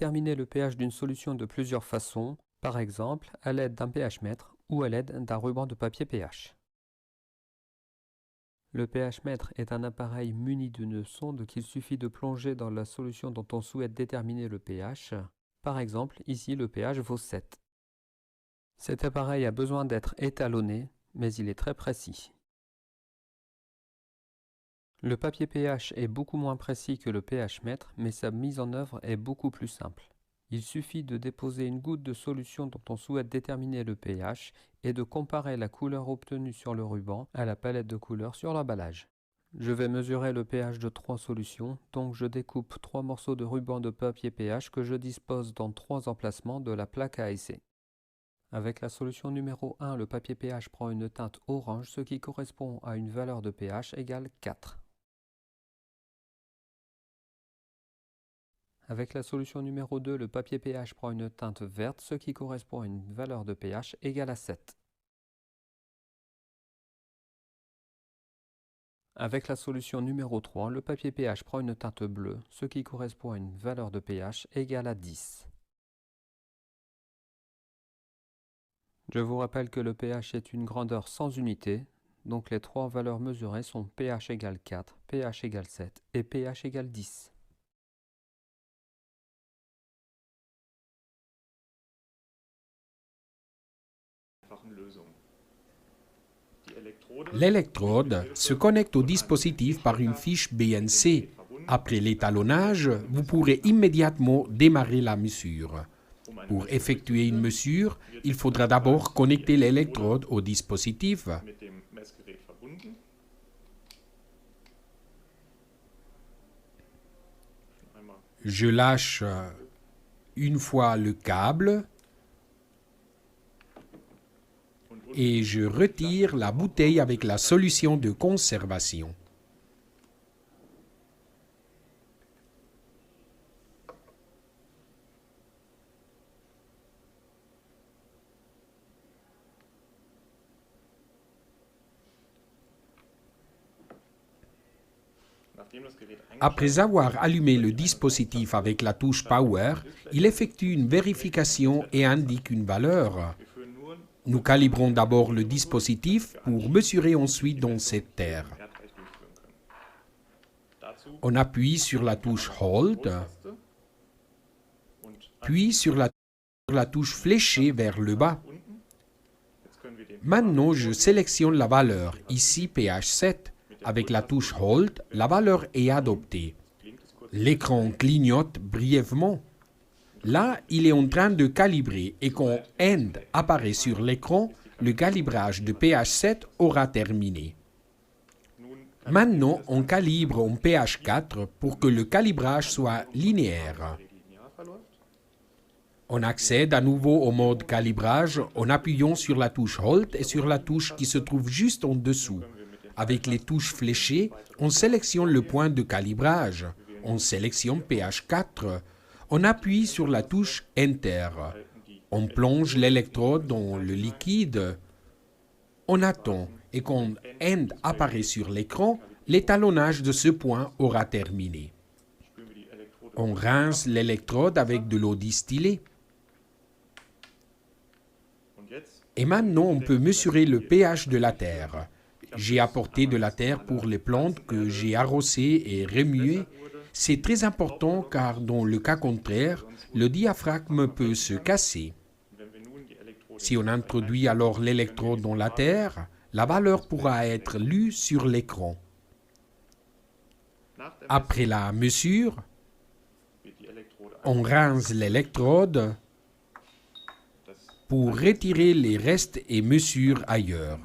déterminer le pH d'une solution de plusieurs façons, par exemple à l'aide d'un pH-mètre ou à l'aide d'un ruban de papier pH. Le pH-mètre est un appareil muni d'une sonde qu'il suffit de plonger dans la solution dont on souhaite déterminer le pH. Par exemple, ici le pH vaut 7. Cet appareil a besoin d'être étalonné, mais il est très précis. Le papier pH est beaucoup moins précis que le pH-mètre, mais sa mise en œuvre est beaucoup plus simple. Il suffit de déposer une goutte de solution dont on souhaite déterminer le pH et de comparer la couleur obtenue sur le ruban à la palette de couleurs sur l'emballage. Je vais mesurer le pH de 3 solutions, donc je découpe 3 morceaux de ruban de papier pH que je dispose dans 3 emplacements de la plaque à essai. Avec la solution numéro 1, le papier pH prend une teinte orange, ce qui correspond à une valeur de pH égale 4. Avec la solution numéro 2, le papier pH prend une teinte verte, ce qui correspond à une valeur de pH égale à 7. Avec la solution numéro 3, le papier pH prend une teinte bleue, ce qui correspond à une valeur de pH égale à 10. Je vous rappelle que le pH est une grandeur sans unité, donc les trois valeurs mesurées sont pH égale 4, pH égale 7 et pH égale 10. L'électrode se connecte au dispositif par une fiche BNC. Après l'étalonnage, vous pourrez immédiatement démarrer la mesure. Pour effectuer une mesure, il faudra d'abord connecter l'électrode au dispositif. Je lâche une fois le câble et je retire la bouteille avec la solution de conservation. Après avoir allumé le dispositif avec la touche Power, il effectue une vérification et indique une valeur. Nous calibrons d'abord le dispositif pour mesurer ensuite dans cette terre. On appuie sur la touche Hold, puis sur la touche fléchée vers le bas. Maintenant, je sélectionne la valeur, ici pH 7. Avec la touche Hold, la valeur est adoptée. L'écran clignote brièvement. Là, il est en train de calibrer et quand End apparaît sur l'écran, le calibrage de pH 7 aura terminé. Maintenant, on calibre en pH 4 pour que le calibrage soit linéaire. On accède à nouveau au mode calibrage en appuyant sur la touche Hold et sur la touche qui se trouve juste en dessous. Avec les touches fléchées, on sélectionne le point de calibrage. On sélectionne pH 4. On appuie sur la touche Enter. On plonge l'électrode dans le liquide. On attend et quand End apparaît sur l'écran, l'étalonnage de ce point aura terminé. On rince l'électrode avec de l'eau distillée. Et maintenant, on peut mesurer le pH de la terre. J'ai apporté de la terre pour les plantes que j'ai arrosées et remuées. C'est très important car dans le cas contraire, le diaphragme peut se casser. Si on introduit alors l'électrode dans la terre, la valeur pourra être lue sur l'écran. Après la mesure, on rince l'électrode pour retirer les restes et mesure ailleurs.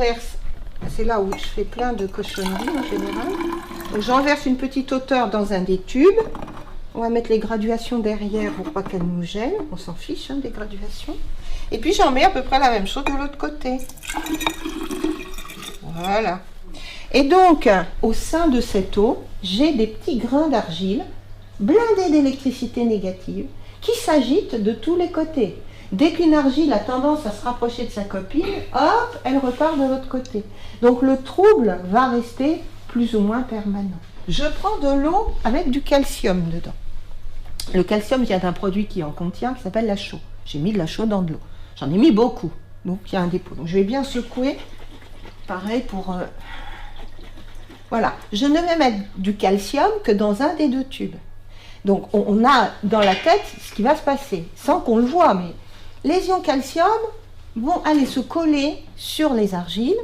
renverse, c'est là où je fais plein de cochonneries en général. Donc j'en verse une petite hauteur dans un des tubes. On va mettre les graduations derrière pour pas qu'elles nous gênent. On s'en fiche, hein, des graduations. Et puis j'en mets à peu près la même chose de l'autre côté. Voilà. Et donc, au sein de cette eau, j'ai des petits grains d'argile blindés d'électricité négative qui s'agitent de tous les côtés. Dès qu'une argile a tendance à se rapprocher de sa copine, hop, elle repart de l'autre côté. Donc le trouble va rester plus ou moins permanent. Je prends de l'eau avec du calcium dedans. Le calcium vient d'un produit qui en contient, qui s'appelle la chaux. J'ai mis de la chaux dans de l'eau. J'en ai mis beaucoup, donc il y a un dépôt. Donc je vais bien secouer. Pareil pour... Voilà, je ne vais mettre du calcium que dans un des deux tubes. Donc on a dans la tête ce qui va se passer, sans qu'on le voit, mais les ions calcium vont aller se coller sur les argiles,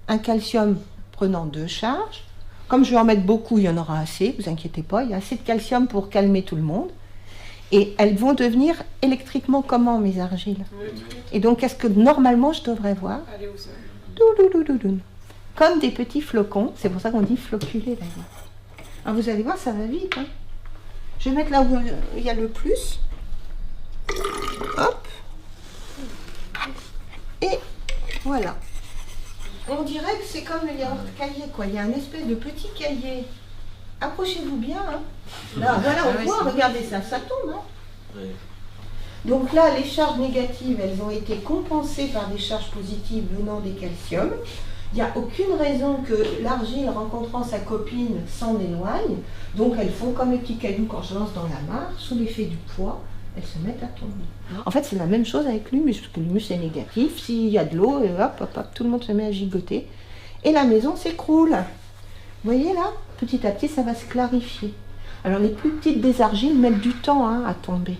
un calcium prenant 2 charges. Comme je vais en mettre beaucoup, il y en aura assez, vous inquiétez pas, il y a assez de calcium pour calmer tout le monde. Et elles vont devenir électriquement comment, mes argiles? Et donc, qu'est-ce que normalement je devrais voir? Comme des petits flocons, c'est pour ça qu'on dit floculés d'ailleurs. Alors vous allez voir, ça va vite. Hein. Je vais mettre là où il y a le plus. Hop. Et voilà. On dirait que c'est comme le yaourt cahier, quoi. Il y a un espèce de petit cahier. Approchez-vous bien. Hein. Là, voilà, on voit, regardez ça, ça tombe. Hein. Oui. Donc là, les charges négatives, elles ont été compensées par des charges positives venant des calciums. Il n'y a aucune raison que l'argile rencontrant sa copine s'en éloigne. Donc elles font comme les petits cailloux quand je lance dans la mare, sous l'effet du poids, elles se mettent à tomber. En fait, c'est la même chose avec l'humus, parce que l'humus est négatif. S'il y a de l'eau, hop, hop, hop, tout le monde se met à gigoter. Et la maison s'écroule. Vous voyez là, petit à petit, ça va se clarifier. Alors les plus petites des argiles mettent du temps à tomber.